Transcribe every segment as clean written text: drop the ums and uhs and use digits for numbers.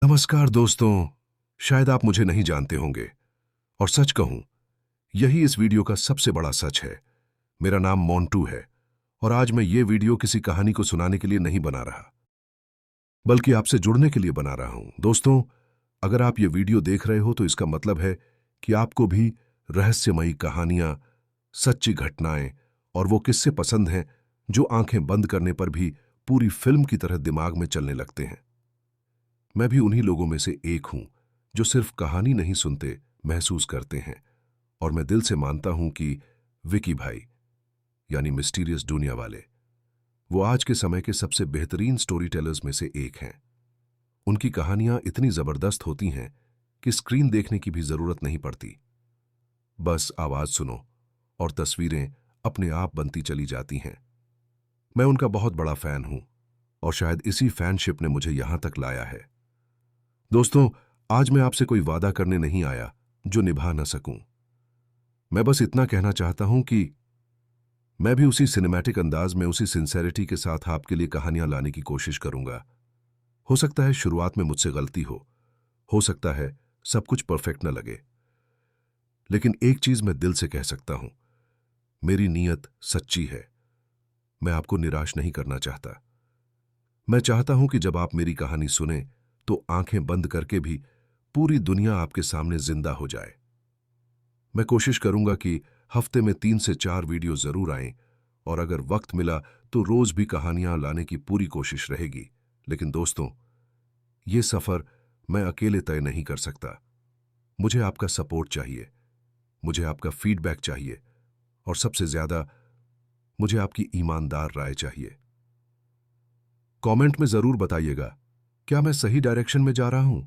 नमस्कार दोस्तों। शायद आप मुझे नहीं जानते होंगे और सच कहूं, यही इस वीडियो का सबसे बड़ा सच है। मेरा नाम मोंटू है और आज मैं ये वीडियो किसी कहानी को सुनाने के लिए नहीं बना रहा, बल्कि आपसे जुड़ने के लिए बना रहा हूं। दोस्तों, अगर आप ये वीडियो देख रहे हो तो इसका मतलब है कि आपको भी रहस्यमयी कहानियां, सच्ची घटनाएं और वो किस्से पसंद हैं जो आंखें बंद करने पर भी पूरी फिल्म की तरह दिमाग में चलने लगते हैं। मैं भी उन्हीं लोगों में से एक हूं जो सिर्फ कहानी नहीं सुनते, महसूस करते हैं। और मैं दिल से मानता हूं कि विकी भाई, यानी मिस्टीरियस दुनिया वाले, वो आज के समय के सबसे बेहतरीन स्टोरी टेलर्स में से एक हैं। उनकी कहानियां इतनी जबरदस्त होती हैं कि स्क्रीन देखने की भी जरूरत नहीं पड़ती। बस आवाज सुनो और तस्वीरें अपने आप बनती चली जाती हैं। मैं उनका बहुत बड़ा फैन हूं और शायद इसी फैनशिप ने मुझे यहां तक लाया है। दोस्तों, आज मैं आपसे कोई वादा करने नहीं आया जो निभा न सकूं। मैं बस इतना कहना चाहता हूं कि मैं भी उसी सिनेमैटिक अंदाज में, उसी सिंसेरिटी के साथ आपके लिए कहानियां लाने की कोशिश करूंगा। हो सकता है शुरुआत में मुझसे गलती हो सकता है सब कुछ परफेक्ट न लगे, लेकिन एक चीज मैं दिल से कह सकता हूं, मेरी नीयत सच्ची है। मैं आपको निराश नहीं करना चाहता। मैं चाहता हूं कि जब आप मेरी कहानी सुने तो आंखें बंद करके भी पूरी दुनिया आपके सामने जिंदा हो जाए। मैं कोशिश करूंगा कि हफ्ते में 3 से 4 वीडियो जरूर आएं, और अगर वक्त मिला तो रोज भी कहानियां लाने की पूरी कोशिश रहेगी। लेकिन दोस्तों, ये सफर मैं अकेले तय नहीं कर सकता। मुझे आपका सपोर्ट चाहिए, मुझे आपका फीडबैक चाहिए, और सबसे ज्यादा मुझे आपकी ईमानदार राय चाहिए। कमेंट में जरूर बताइएगा, क्या मैं सही डायरेक्शन में जा रहा हूं?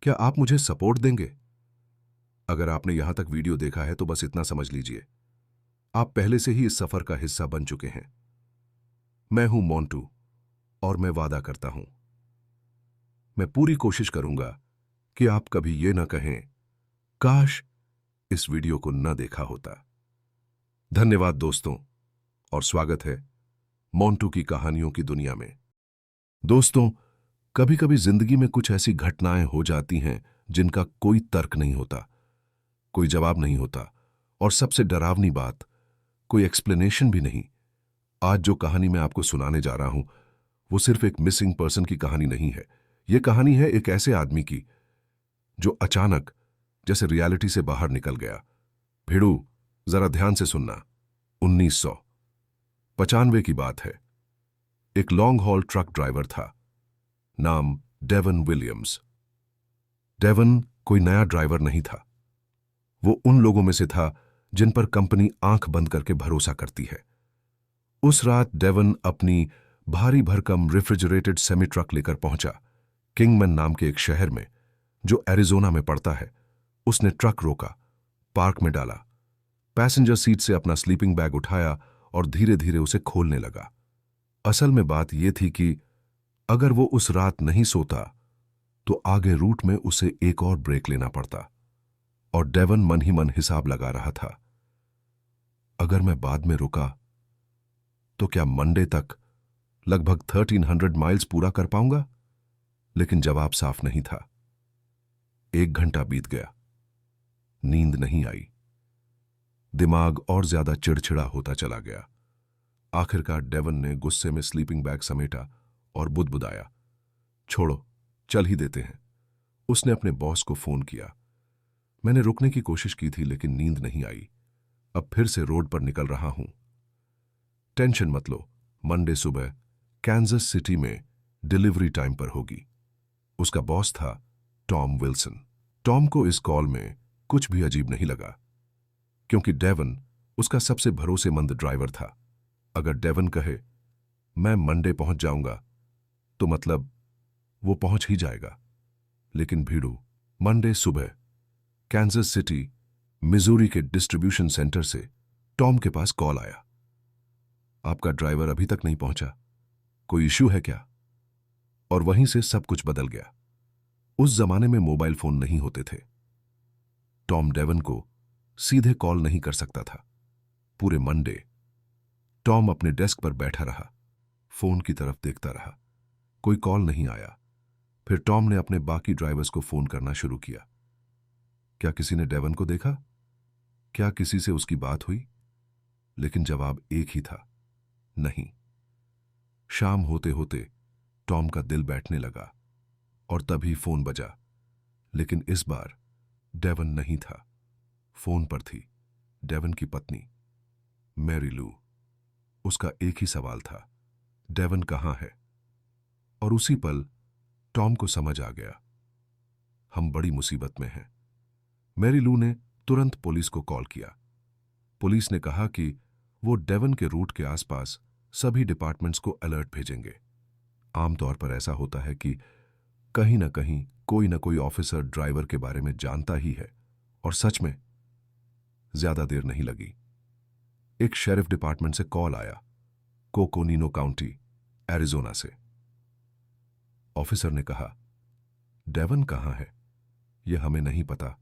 क्या आप मुझे सपोर्ट देंगे? अगर आपने यहां तक वीडियो देखा है तो बस इतना समझ लीजिए, आप पहले से ही इस सफर का हिस्सा बन चुके हैं। मैं हूं मोंटू और मैं वादा करता हूं, मैं पूरी कोशिश करूंगा कि आप कभी ये ना कहें, काश इस वीडियो को न देखा होता। धन्यवाद दोस्तों, और स्वागत है मोंटू की कहानियों की दुनिया में। दोस्तों, कभी कभी जिंदगी में कुछ ऐसी घटनाएं हो जाती हैं जिनका कोई तर्क नहीं होता, कोई जवाब नहीं होता, और सबसे डरावनी बात, कोई एक्सप्लेनेशन भी नहीं। आज जो कहानी मैं आपको सुनाने जा रहा हूं वो सिर्फ एक मिसिंग पर्सन की कहानी नहीं है। यह कहानी है एक ऐसे आदमी की जो अचानक जैसे रियलिटी से बाहर निकल गया। भिड़ू, जरा ध्यान से सुनना। 1995 की बात है। एक लॉन्ग हॉल ट्रक ड्राइवर था, नाम डेवन विलियम्स। डेवन कोई नया ड्राइवर नहीं था। वो उन लोगों में से था जिन पर कंपनी आंख बंद करके भरोसा करती है। उस रात डेवन अपनी भारी भरकम रेफ्रिजरेटेड सेमी ट्रक लेकर पहुंचा किंगमैन नाम के एक शहर में जो एरिजोना में पड़ता है। उसने ट्रक रोका, पार्क में डाला, पैसेंजर सीट से अपना स्लीपिंग बैग उठाया और धीरे धीरे उसे खोलने लगा। असल में बात यह थी कि अगर वो उस रात नहीं सोता तो आगे रूट में उसे एक और ब्रेक लेना पड़ता। और डेवन मन ही मन हिसाब लगा रहा था, अगर मैं बाद में रुका तो क्या मंडे तक लगभग 1300 माइल्स पूरा कर पाऊंगा? लेकिन जवाब साफ नहीं था। 1 घंटा बीत गया, नींद नहीं आई, दिमाग और ज्यादा चिड़चिड़ा होता चला गया। आखिरकार डेवन ने गुस्से में स्लीपिंग बैग समेटा और बुदबुदाया, छोड़ो, चल ही देते हैं। उसने अपने बॉस को फोन किया। मैंने रुकने की कोशिश की थी लेकिन नींद नहीं आई। अब फिर से रोड पर निकल रहा हूं। टेंशन मत लो, मंडे सुबह कैंजस सिटी में डिलीवरी टाइम पर होगी। उसका बॉस था टॉम विल्सन। टॉम को इस कॉल में कुछ भी अजीब नहीं लगा, क्योंकि डेवन उसका सबसे भरोसेमंद ड्राइवर था। अगर डेवन कहे मैं मंडे पहुंच जाऊंगा तो मतलब वो पहुंच ही जाएगा। लेकिन भीड़ू, मंडे सुबह कैंजस सिटी मिजूरी के डिस्ट्रीब्यूशन सेंटर से टॉम के पास कॉल आया, आपका ड्राइवर अभी तक नहीं पहुंचा, कोई इश्यू है क्या? और वहीं से सब कुछ बदल गया। उस जमाने में मोबाइल फोन नहीं होते थे। टॉम डेवन को सीधे कॉल नहीं कर सकता था। पूरे मंडे टॉम अपने डेस्क पर बैठा रहा, फोन की तरफ देखता रहा। कोई कॉल नहीं आया। फिर टॉम ने अपने बाकी ड्राइवर्स को फोन करना शुरू किया। क्या किसी ने डेवन को देखा? क्या किसी से उसकी बात हुई? लेकिन जवाब एक ही था, नहीं। शाम होते होते टॉम का दिल बैठने लगा और तभी फोन बजा, लेकिन इस बार डेवन नहीं था। फोन पर थी डेवन की पत्नी मैरी लू। उसका एक ही सवाल था, डेवन कहां है? और उसी पल टॉम को समझ आ गया, हम बड़ी मुसीबत में हैं। मैरी लू ने तुरंत पुलिस को कॉल किया। पुलिस ने कहा कि वो डेवन के रूट के आसपास सभी डिपार्टमेंट्स को अलर्ट भेजेंगे। आमतौर पर ऐसा होता है कि कहीं ना कहीं कोई ना कोई ऑफिसर ड्राइवर के बारे में जानता ही है। और सच में ज्यादा देर नहीं लगी। एक शेरिफ डिपार्टमेंट से कॉल आया, कोकोनिनो काउंटी, एरिजोना से। ऑफिसर ने कहा, डेवन कहां है यह हमें नहीं पता,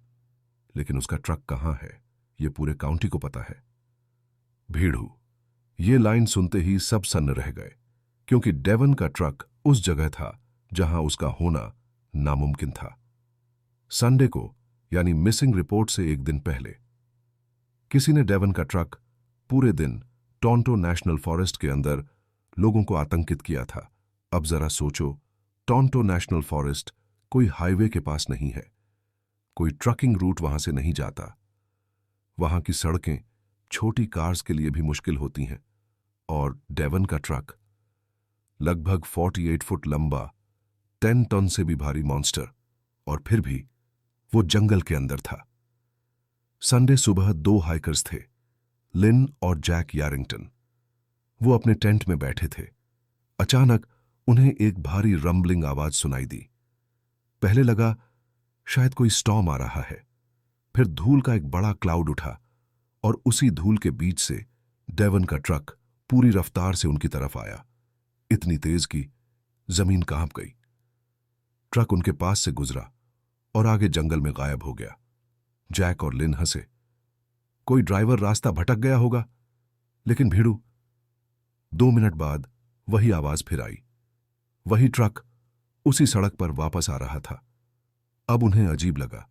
लेकिन उसका ट्रक कहां है यह पूरे काउंटी को पता है। भीड़ हुई। ये लाइन सुनते ही सब सन्न रह गए, क्योंकि डेवन का ट्रक उस जगह था जहां उसका होना नामुमकिन था। संडे को, यानी मिसिंग रिपोर्ट से एक दिन पहले, किसी ने डेवन का ट्रक पूरे दिन टोरंटो नेशनल फॉरेस्ट के अंदर लोगों को आतंकित किया था। अब जरा सोचो, टोरंटो नेशनल फॉरेस्ट कोई हाईवे के पास नहीं है, कोई ट्रकिंग रूट वहां से नहीं जाता। वहां की सड़कें छोटी कार्स के लिए भी मुश्किल होती हैं, और डेवन का ट्रक लगभग 48 फुट लंबा, 10 टन से भी भारी मॉन्स्टर, और फिर भी वो जंगल के अंदर था। संडे सुबह 2 हाइकर्स थे, लिन और जैक यारिंगटन। वो अपने टेंट में बैठे थे। अचानक उन्हें एक भारी रंबलिंग आवाज सुनाई दी। पहले लगा शायद कोई स्टॉर्म आ रहा है। फिर धूल का एक बड़ा क्लाउड उठा और उसी धूल के बीच से डेवन का ट्रक पूरी रफ्तार से उनकी तरफ आया, इतनी तेज कि जमीन कांप गई। ट्रक उनके पास से गुजरा और आगे जंगल में गायब हो गया। जैक और लिन हंसे, कोई ड्राइवर रास्ता भटक गया होगा। लेकिन भीड़ू, 2 मिनट बाद वही आवाज फिर आई। वही ट्रक उसी सड़क पर वापस आ रहा था। अब उन्हें अजीब लगा,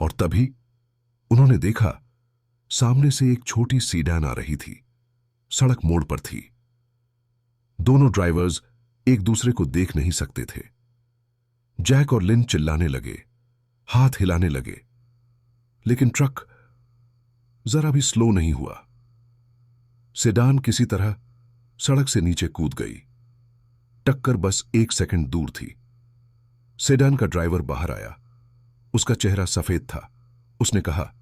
और तभी उन्होंने देखा सामने से एक छोटी सीडैन आ रही थी। सड़क मोड़ पर थी। दोनों ड्राइवर्स एक दूसरे को देख नहीं सकते थे। जैक और लिन चिल्लाने लगे, हाथ हिलाने लगे, लेकिन ट्रक जरा भी स्लो नहीं हुआ। सेडान किसी तरह सड़क से नीचे कूद गई। टक्कर बस 1 सेकंड दूर थी। सेडान का ड्राइवर बाहर आया। उसका चेहरा सफेद था। उसने कहा,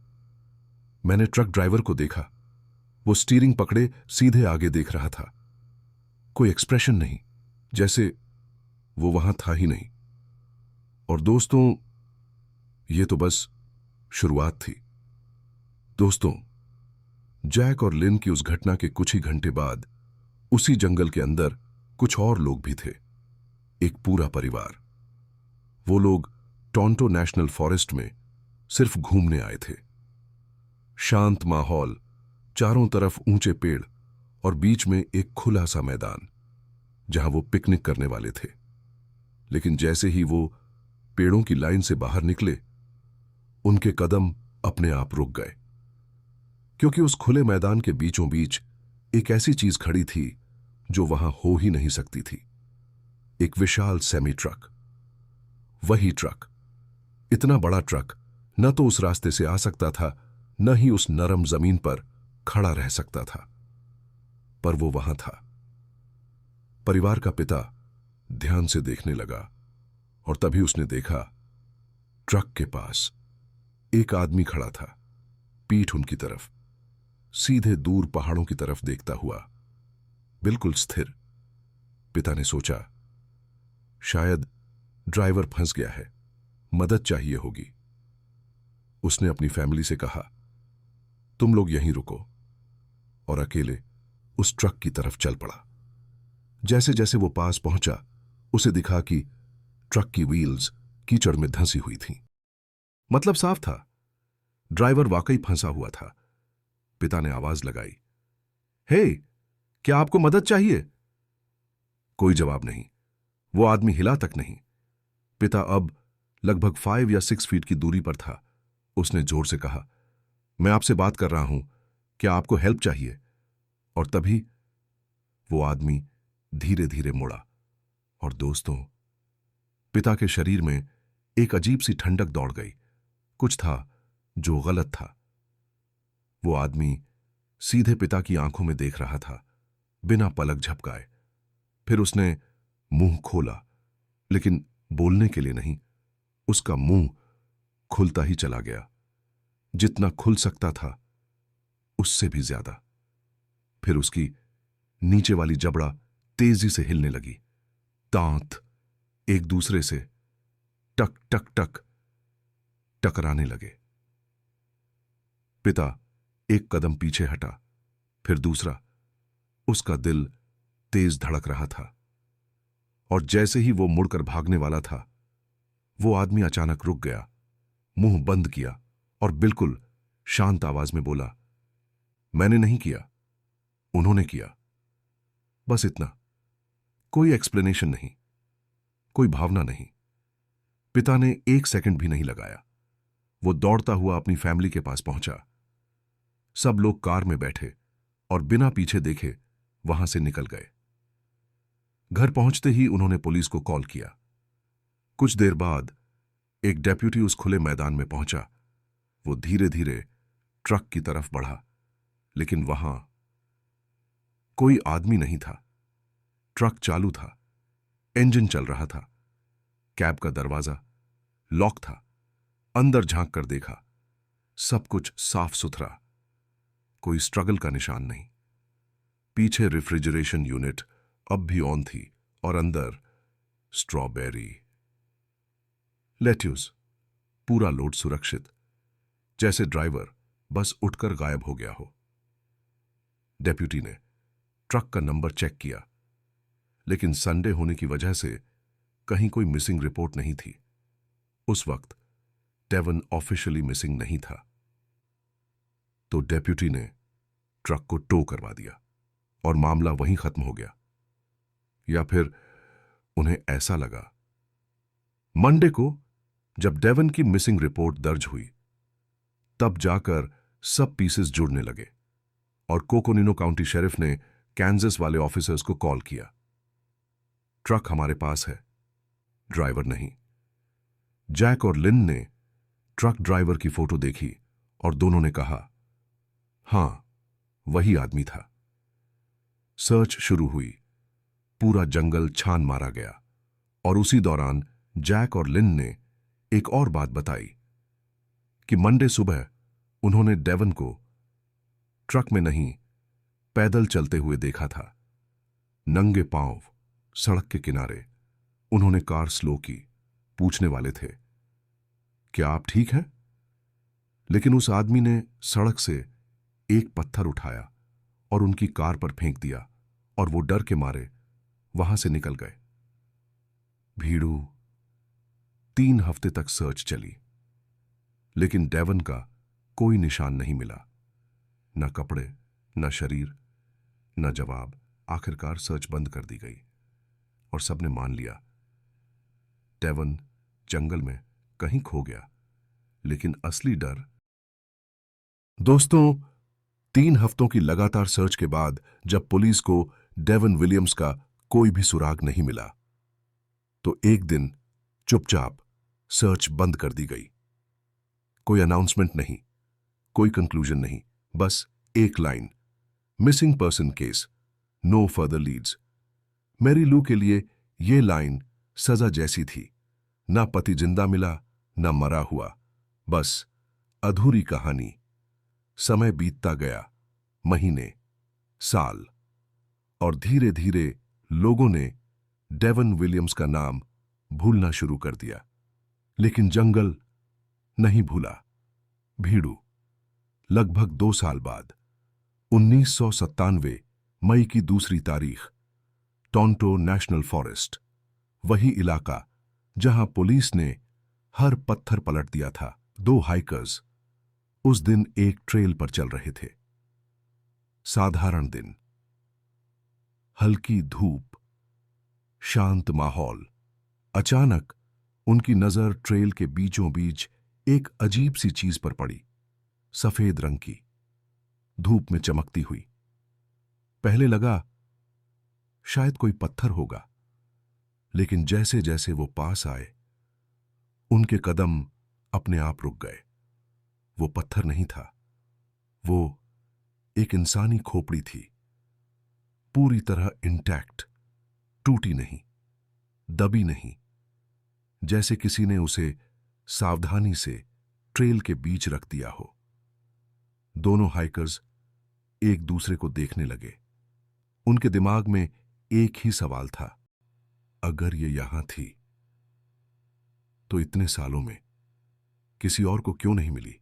मैंने ट्रक ड्राइवर को देखा। वो स्टीयरिंग पकड़े सीधे आगे देख रहा था। कोई एक्सप्रेशन नहीं, जैसे वो वहां था ही नहीं। और दोस्तों, ये तो बस शुरुआत थी। दोस्तों, जैक और लिन की उस घटना के कुछ ही घंटे बाद उसी जंगल के अंदर कुछ और लोग भी थे। एक पूरा परिवार। वो लोग टोरंटो नेशनल फॉरेस्ट में सिर्फ घूमने आए थे। शांत माहौल, चारों तरफ ऊंचे पेड़ और बीच में एक खुला सा मैदान जहां वो पिकनिक करने वाले थे। लेकिन जैसे ही वो पेड़ों की लाइन से बाहर निकले, उनके कदम अपने आप रुक गए, क्योंकि उस खुले मैदान के बीचों बीच एक ऐसी चीज खड़ी थी जो वहां हो ही नहीं सकती थी। एक विशाल सेमी ट्रक। वही ट्रक, इतना बड़ा ट्रक न तो उस रास्ते से आ सकता था, न ही उस नरम जमीन पर खड़ा रह सकता था, पर वो वहां था। परिवार का पिता ध्यान से देखने लगा, और तभी उसने देखा ट्रक के पास एक आदमी खड़ा था, पीठ उनकी तरफ, सीधे दूर पहाड़ों की तरफ देखता हुआ, बिल्कुल स्थिर। पिता ने सोचा, शायद ड्राइवर फंस गया है, मदद चाहिए होगी। उसने अपनी फैमिली से कहा, तुम लोग यहीं रुको, और अकेले उस ट्रक की तरफ चल पड़ा। जैसे जैसे वो पास पहुंचा, उसे दिखा कि ट्रक की व्हील्स कीचड़ में धंसी हुई थीं। मतलब साफ था, ड्राइवर वाकई फंसा हुआ था। पिता ने आवाज लगाई, हे, क्या आपको मदद चाहिए? कोई जवाब नहीं। वो आदमी हिला तक नहीं। पिता अब लगभग 5 या 6 फीट की दूरी पर था। उसने जोर से कहा, मैं आपसे बात कर रहा हूं, क्या आपको हेल्प चाहिए? और तभी वो आदमी धीरे धीरे मुड़ा और दोस्तों, पिता के शरीर में एक अजीब सी ठंडक दौड़ गई। कुछ था जो गलत था। वो आदमी सीधे पिता की आंखों में देख रहा था, बिना पलक झपकाए। फिर उसने मुंह खोला, लेकिन बोलने के लिए नहीं। उसका मुंह खुलता ही चला गया, जितना खुल सकता था उससे भी ज्यादा। फिर उसकी नीचे वाली जबड़ा तेजी से हिलने लगी। दांत एक दूसरे से टक टक टक टकराने लगे। पिता एक कदम पीछे हटा, फिर दूसरा। उसका दिल तेज धड़क रहा था, और जैसे ही वो मुड़कर भागने वाला था, वो आदमी अचानक रुक गया, मुंह बंद किया और बिल्कुल शांत आवाज में बोला, मैंने नहीं किया, उन्होंने किया। बस इतना। कोई एक्सप्लेनेशन नहीं, कोई भावना नहीं। पिता ने 1 सेकंड भी नहीं लगाया। वो दौड़ता हुआ अपनी फैमिली के पास पहुंचा। सब लोग कार में बैठे और बिना पीछे देखे वहां से निकल गए। घर पहुंचते ही उन्होंने पुलिस को कॉल किया। कुछ देर बाद एक डेप्यूटी उस खुले मैदान में पहुंचा। वो धीरे धीरे ट्रक की तरफ बढ़ा, लेकिन वहां कोई आदमी नहीं था। ट्रक चालू था, इंजन चल रहा था। कैब का दरवाजा लॉक था। अंदर झांक कर देखा, सब कुछ साफ सुथरा, कोई स्ट्रगल का निशान नहीं। पीछे रेफ्रिजरेशन यूनिट अब भी ऑन थी और अंदर स्ट्रॉबेरी, लेट्यूस, पूरा लोड सुरक्षित, जैसे ड्राइवर बस उठकर गायब हो गया हो। डेप्यूटी ने ट्रक का नंबर चेक किया, लेकिन संडे होने की वजह से कहीं कोई मिसिंग रिपोर्ट नहीं थी। उस वक्त डेवन ऑफिशियली मिसिंग नहीं था। तो डेप्यूटी ने ट्रक को टो करवा दिया और मामला वहीं खत्म हो गया। या फिर उन्हें ऐसा लगा। मंडे को जब डेवन की मिसिंग रिपोर्ट दर्ज हुई, तब जाकर सब पीसेस जुड़ने लगे और कोकोनिनो काउंटी शेरिफ ने कैंसस वाले ऑफिसर्स को कॉल किया। ट्रक हमारे पास है, ड्राइवर नहीं। जैक और लिन ने ट्रक ड्राइवर की फोटो देखी और दोनों ने कहा, हां, वही आदमी था। सर्च शुरू हुई। पूरा जंगल छान मारा गया और उसी दौरान जैक और लिन ने एक और बात बताई कि मंडे सुबह उन्होंने डेवन को ट्रक में नहीं, पैदल चलते हुए देखा था। नंगे पांव सड़क के किनारे। उन्होंने कार स्लो की, पूछने वाले थे, क्या आप ठीक हैं? लेकिन उस आदमी ने सड़क से एक पत्थर उठाया और उनकी कार पर फेंक दिया और वो डर के मारे वहां से निकल गए। भीड़ू 3 हफ्ते तक सर्च चली, लेकिन डेवन का कोई निशान नहीं मिला। न कपड़े, न शरीर, न जवाब। आखिरकार सर्च बंद कर दी गई और सबने मान लिया, डेवन जंगल में कहीं खो गया। लेकिन असली डर। दोस्तों, 3 हफ्तों की लगातार सर्च के बाद जब पुलिस को डेवन विलियम्स का कोई भी सुराग नहीं मिला, तो एक दिन चुपचाप सर्च बंद कर दी गई। कोई अनाउंसमेंट नहीं, कोई कंक्लूजन नहीं, बस एक लाइन, missing person case, no further leads. Mary Lou के लिए यह लाइन सजा जैसी थी। ना पति जिंदा मिला, ना मरा हुआ, बस अधूरी कहानी। समय बीतता गया, महीने, साल, और धीरे धीरे लोगों ने डेवन विलियम्स का नाम भूलना शुरू कर दिया। लेकिन जंगल नहीं भूला। भीड़ू लगभग 2 साल बाद 1997 मई की दूसरी तारीख, टोंटो नेशनल फॉरेस्ट, वही इलाका जहां पुलिस ने हर पत्थर पलट दिया था। 2 हाइकर्स उस दिन एक ट्रेल पर चल रहे थे। साधारण दिन, हल्की धूप, शांत माहौल। अचानक उनकी नजर ट्रेल के बीचों बीच एक अजीब सी चीज पर पड़ी, सफेद रंग की, धूप में चमकती हुई। पहले लगा शायद कोई पत्थर होगा, लेकिन जैसे जैसे वो पास आए उनके कदम अपने आप रुक गए। वो पत्थर नहीं था, वो एक इंसानी खोपड़ी थी, पूरी तरह इंटैक्ट, टूटी नहीं, दबी नहीं, जैसे किसी ने उसे सावधानी से ट्रेल के बीच रख दिया हो। दोनों हाइकर्स एक दूसरे को देखने लगे। उनके दिमाग में एक ही सवाल था, अगर ये यहां थी तो इतने सालों में किसी और को क्यों नहीं मिली?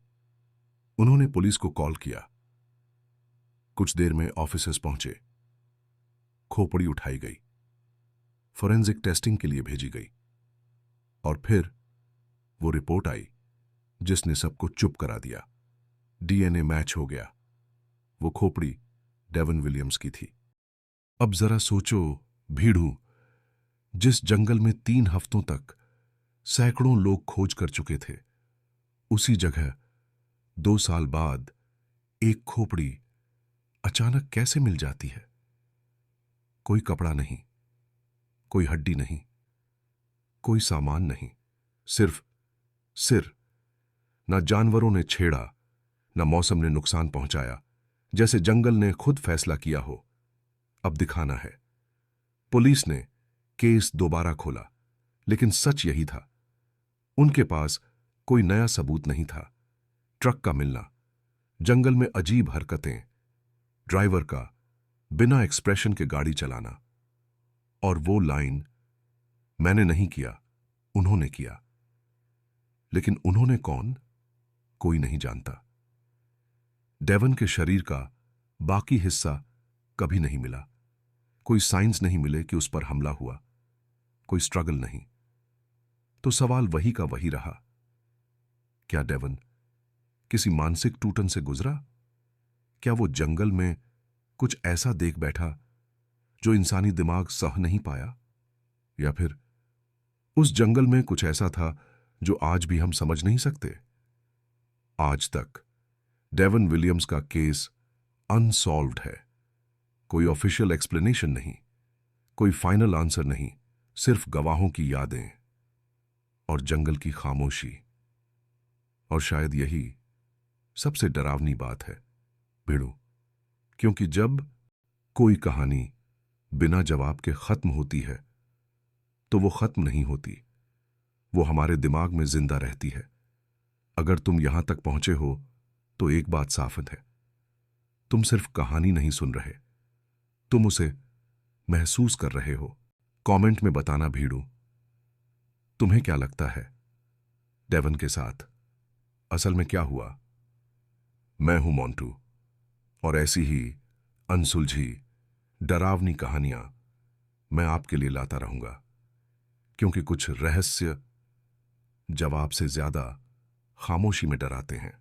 उन्होंने पुलिस को कॉल किया। कुछ देर में ऑफिसर्स पहुंचे। खोपड़ी उठाई गई, फोरेंसिक टेस्टिंग के लिए भेजी गई, और फिर वो रिपोर्ट आई जिसने सबको चुप करा दिया। डीएनए मैच हो गया। वो खोपड़ी डेवन विलियम्स की थी। अब जरा सोचो भीड़ू, जिस जंगल में 3 हफ्तों तक सैकड़ों लोग खोज कर चुके थे, उसी जगह 2 साल बाद एक खोपड़ी अचानक कैसे मिल जाती है? कोई कपड़ा नहीं, कोई हड्डी नहीं, कोई सामान नहीं, सिर्फ सिर। ना जानवरों ने छेड़ा, ना मौसम ने नुकसान पहुंचाया, जैसे जंगल ने खुद फैसला किया हो अब दिखाना है। पुलिस ने केस दोबारा खोला, लेकिन सच यही था, उनके पास कोई नया सबूत नहीं था। ट्रक का मिलना, जंगल में अजीब हरकतें, ड्राइवर का बिना एक्सप्रेशन के गाड़ी चलाना, और वो लाइन, मैंने नहीं किया, उन्होंने किया। लेकिन उन्होंने कौन? कोई नहीं जानता। डेवन के शरीर का बाकी हिस्सा कभी नहीं मिला। कोई साइंस नहीं मिले कि उस पर हमला हुआ, कोई स्ट्रगल नहीं। तो सवाल वही का वही रहा, क्या डेवन किसी मानसिक टूटन से गुजरा? क्या वो जंगल में कुछ ऐसा देख बैठा जो इंसानी दिमाग सह नहीं पाया? या फिर उस जंगल में कुछ ऐसा था जो आज भी हम समझ नहीं सकते? आज तक डेवन विलियम्स का केस अनसॉल्व्ड है। कोई ऑफिशियल एक्सप्लेनेशन नहीं, कोई फाइनल आंसर नहीं, सिर्फ गवाहों की यादें और जंगल की खामोशी। और शायद यही सबसे डरावनी बात है भिड़ू, क्योंकि जब कोई कहानी बिना जवाब के खत्म होती है तो वो खत्म नहीं होती, वो हमारे दिमाग में जिंदा रहती है। अगर तुम यहां तक पहुंचे हो तो एक बात साफ है, तुम सिर्फ कहानी नहीं सुन रहे, तुम उसे महसूस कर रहे हो। कमेंट में बताना भीड़ू, तुम्हें क्या लगता है डेवन के साथ असल में क्या हुआ? मैं हूं मोंटू, और ऐसी ही अनसुलझी डरावनी कहानियां मैं आपके लिए लाता रहूंगा, क्योंकि कुछ रहस्य जवाब से ज्यादा खामोशी में डराते हैं।